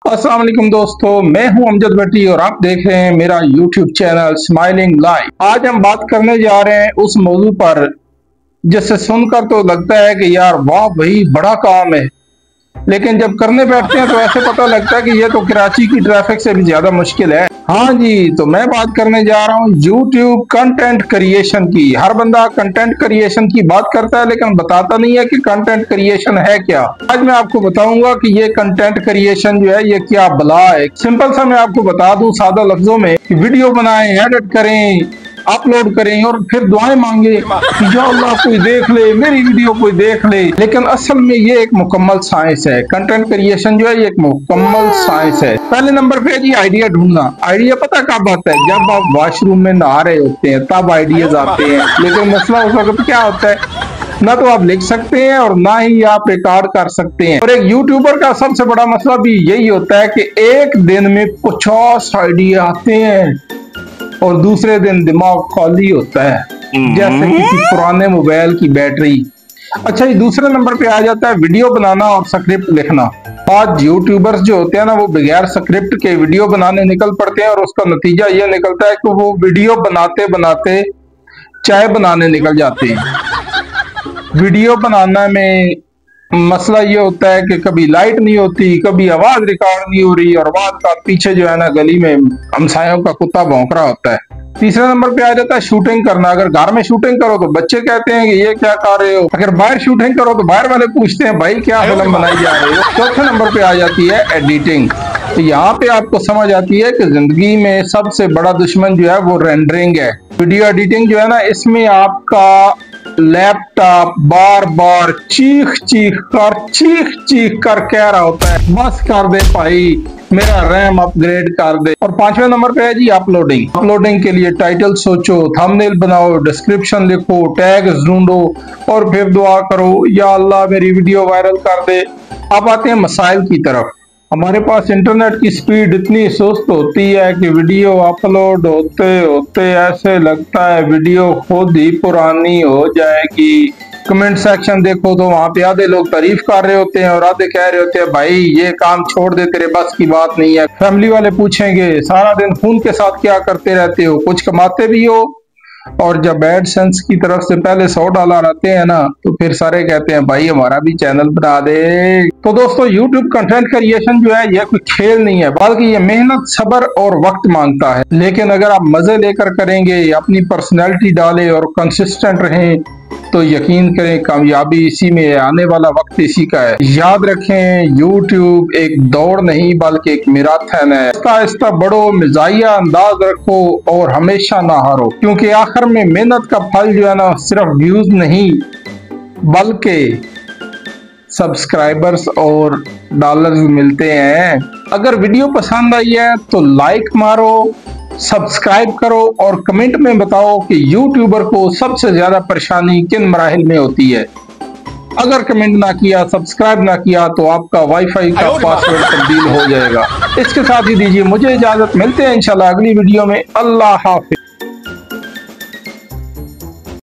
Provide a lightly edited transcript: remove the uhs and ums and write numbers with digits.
अस्सलाम वालेकुम दोस्तों, मैं हूं अमजद भट्टी और आप देख रहे हैं मेरा यूट्यूब चैनल स्माइलिंग लाइफ। आज हम बात करने जा रहे हैं उस मौजू पर जिसे सुनकर तो लगता है कि यार वाह भाई बड़ा काम है, लेकिन जब करने बैठते हैं तो ऐसे पता लगता है कि ये तो कराची की ट्रैफिक से भी ज्यादा मुश्किल है। हाँ जी, तो मैं बात करने जा रहा हूँ यूट्यूब कंटेंट क्रिएशन की। हर बंदा कंटेंट क्रिएशन की बात करता है लेकिन बताता नहीं है कि कंटेंट क्रिएशन है क्या। आज मैं आपको बताऊंगा कि ये कंटेंट क्रिएशन जो है ये क्या बला है। सिंपल सा मैं आपको बता दूं सादा लफ्जों में, वीडियो बनाएं, एडिट करें, अपलोड करें और फिर दुआएं मांगे कि या अल्लाह कोई देख ले, मेरी वीडियो कोई देख ले। लेकिन असल में ये एक मुकम्मल साइंस है। कंटेंट क्रिएशन जो है ये एक मुकम्मल साइंस है। पहले नंबर पे जी आइडिया ढूंढना। आइडिया पता कब आता है? जब आप वॉशरूम में नहा रहे होते हैं तब आइडियाज आते हैं। लेकिन मसला उस वक्त क्या होता है, ना तो आप लिख सकते हैं और ना ही आप रिकॉर्ड कर सकते हैं। और एक यूट्यूबर का सबसे बड़ा मसला भी यही होता है कि एक दिन में 50 आइडिया आते हैं और दूसरे दिन दिमाग खाली होता है, जैसे किसी पुराने मोबाइल की बैटरी। अच्छा, ये दूसरे नंबर पे आ जाता है वीडियो बनाना और स्क्रिप्ट लिखना। आज यूट्यूबर्स जो होते हैं ना, वो बगैर स्क्रिप्ट के वीडियो बनाने निकल पड़ते हैं और उसका नतीजा ये निकलता है कि वो वीडियो बनाते बनाते चाय बनाने निकल जाते हैं। वीडियो बनाने में मसला ये होता है कि कभी लाइट नहीं होती, कभी आवाज रिकॉर्ड नहीं हो रही और आवाज का पीछे जो है ना गली में हमसायों का कुत्ता भौंक रहा होता है। तीसरे नंबर पे आ जाता है शूटिंग करना। अगर घर में शूटिंग करो तो बच्चे कहते हैं कि ये क्या कर रहे हो। अगर बाहर शूटिंग करो तो बाहर वाले पूछते हैं भाई क्या फिल्म बनाई जा रही हो। चौथे नंबर पे आ जाती है एडिटिंग। तो यहाँ पे आपको समझ आती है कि जिंदगी में सबसे बड़ा दुश्मन जो है वो रेंडरिंग है। वीडियो एडिटिंग जो है ना, इसमें आपका लैपटॉप बार बार चीख चीख कर कह रहा होता है बस कर दे भाई, मेरा रैम अपग्रेड कर दे। और पांचवें नंबर पे है जी अपलोडिंग। अपलोडिंग के लिए टाइटल सोचो, थंबनेल बनाओ, डिस्क्रिप्शन लिखो, टैग्स ढूंढो और फिर दुआ करो या अल्लाह मेरी वीडियो वायरल कर दे। अब आते हैं मसाइल की तरफ। हमारे पास इंटरनेट की स्पीड इतनी सुस्त होती है कि वीडियो अपलोड होते होते ऐसे लगता है वीडियो खुद ही पुरानी हो जाएगी। कमेंट सेक्शन देखो तो वहां पे आधे लोग तारीफ कर रहे होते हैं और आधे कह रहे होते हैं भाई ये काम छोड़ दे, तेरे बस की बात नहीं है। फैमिली वाले पूछेंगे सारा दिन खून के साथ क्या करते रहते हो, कुछ कमाते भी हो? और जब एडसेंस की तरफ से पहले $100 आते हैं ना तो फिर सारे कहते हैं भाई हमारा भी चैनल बना दे। तो दोस्तों, यूट्यूब कंटेंट क्रिएशन जो है यह कोई खेल नहीं है, बल्कि ये मेहनत, सब्र और वक्त मांगता है। लेकिन अगर आप मजे लेकर करेंगे, अपनी पर्सनैलिटी डालें और कंसिस्टेंट रहें तो यकीन करें कामयाबी इसी में है। आने वाला वक्त इसी का है। याद रखें, यूट्यूब एक दौड़ नहीं बल्कि एक मैराथन है। आहिस्ता आहिस्ता बढ़ो, मिजाजिया अंदाज रखो और हमेशा ना हारो, क्योंकि आखिर में मेहनत का फल जो है ना सिर्फ व्यूज नहीं बल्कि सब्सक्राइबर्स और डॉलर्स मिलते हैं। अगर वीडियो पसंद आई है तो लाइक मारो, सब्सक्राइब करो और कमेंट में बताओ कि यूट्यूबर को सबसे ज्यादा परेशानी किन मराहिल में होती है। अगर कमेंट ना किया, सब्सक्राइब ना किया तो आपका वाईफाई का पासवर्ड तब्दील हो जाएगा। इसके साथ ही दीजिए मुझे इजाजत, मिलते हैं इंशाल्लाह अगली वीडियो में। अल्लाह हाफिज।